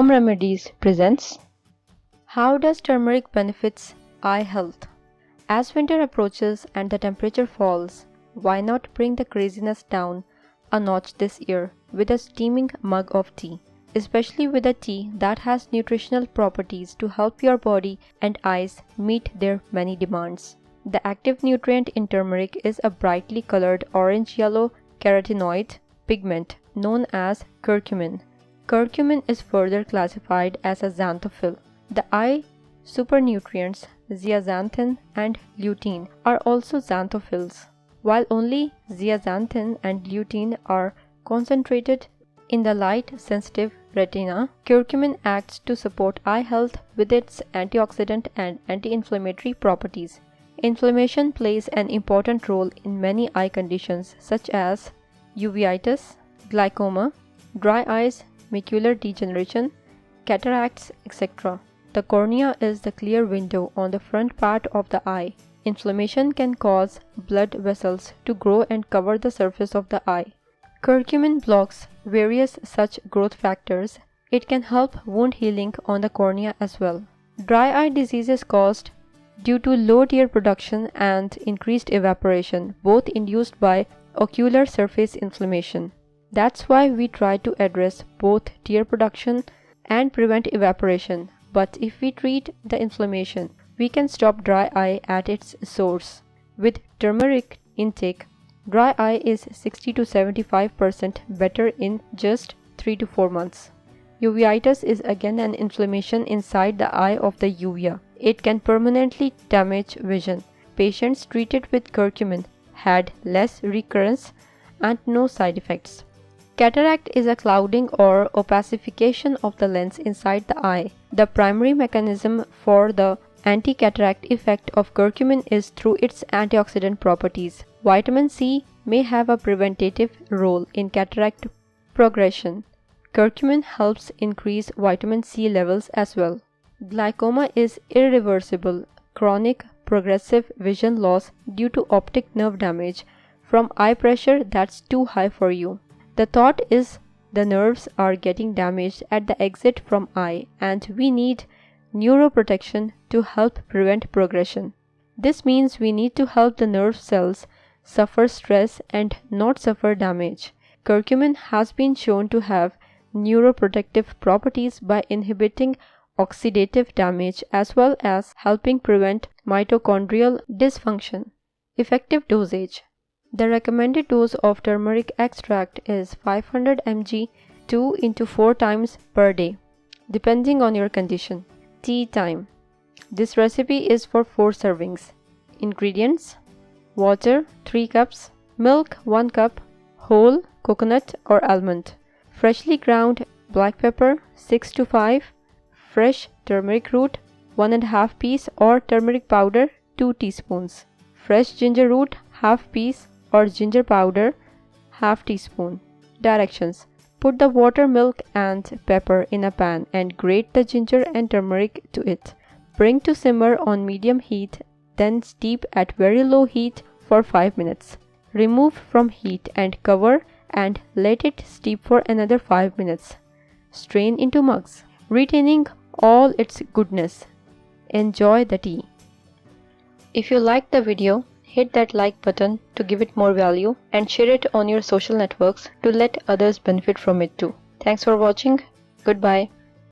Home Remedies presents How does turmeric benefits eye health? As winter approaches and the temperature falls, why not bring the craziness down a notch this year with a steaming mug of tea, especially with a tea that has nutritional properties to help your body and eyes meet their many demands. The active nutrient in turmeric is a brightly colored orange-yellow carotenoid pigment known as curcumin. Curcumin is further classified as a xanthophyll. The eye supernutrients zeaxanthin and lutein are also xanthophylls. While only zeaxanthin and lutein are concentrated in the light-sensitive retina, curcumin acts to support eye health with its antioxidant and anti-inflammatory properties. Inflammation plays an important role in many eye conditions such as uveitis, glaucoma, dry eyes, macular degeneration, cataracts, etc. The cornea is the clear window on the front part of the eye. Inflammation can cause blood vessels to grow and cover the surface of the eye. Curcumin blocks various such growth factors. It can help wound healing on the cornea as well. Dry eye disease is caused due to low tear production and increased evaporation, both induced by ocular surface inflammation. That's why we try to address both tear production and prevent evaporation. But if we treat the inflammation, we can stop dry eye at its source. With turmeric intake, dry eye is 60 to 75% better in just 3 to 4 months. Uveitis is again an inflammation inside the eye of the uvea. It can permanently damage vision. Patients treated with curcumin had less recurrence and no side effects. Cataract is a clouding or opacification of the lens inside the eye. The primary mechanism for the anti-cataract effect of curcumin is through its antioxidant properties. Vitamin C may have a preventative role in cataract progression. Curcumin helps increase vitamin C levels as well. Glaucoma is irreversible, chronic, progressive vision loss due to optic nerve damage from eye pressure that's too high for you. The thought is the nerves are getting damaged at the exit from eye and we need neuroprotection to help prevent progression. This means we need to help the nerve cells suffer stress and not suffer damage. Curcumin has been shown to have neuroprotective properties by inhibiting oxidative damage as well as helping prevent mitochondrial dysfunction. Effective dosage. The recommended dose of turmeric extract is 500 mg 2 into 4 times per day, depending on your condition. Tea time. This recipe is for 4 servings. Ingredients: water 3 cups, milk 1 cup, whole coconut or almond, freshly ground black pepper 6 to 5, fresh turmeric root 1½ piece or turmeric powder 2 teaspoons, fresh ginger root ½ piece or ginger powder ½ teaspoon. Directions: put the water, milk and pepper in a pan and grate the ginger and turmeric to it. Bring to simmer on medium heat, then steep at very low heat for 5 minutes. Remove from heat and cover and let it steep for another 5 minutes. Strain into mugs, retaining all its goodness. Enjoy the tea. If you liked the video, hit that like button to give it more value and share it on your social networks to let others benefit from it too. Thanks for watching. Goodbye.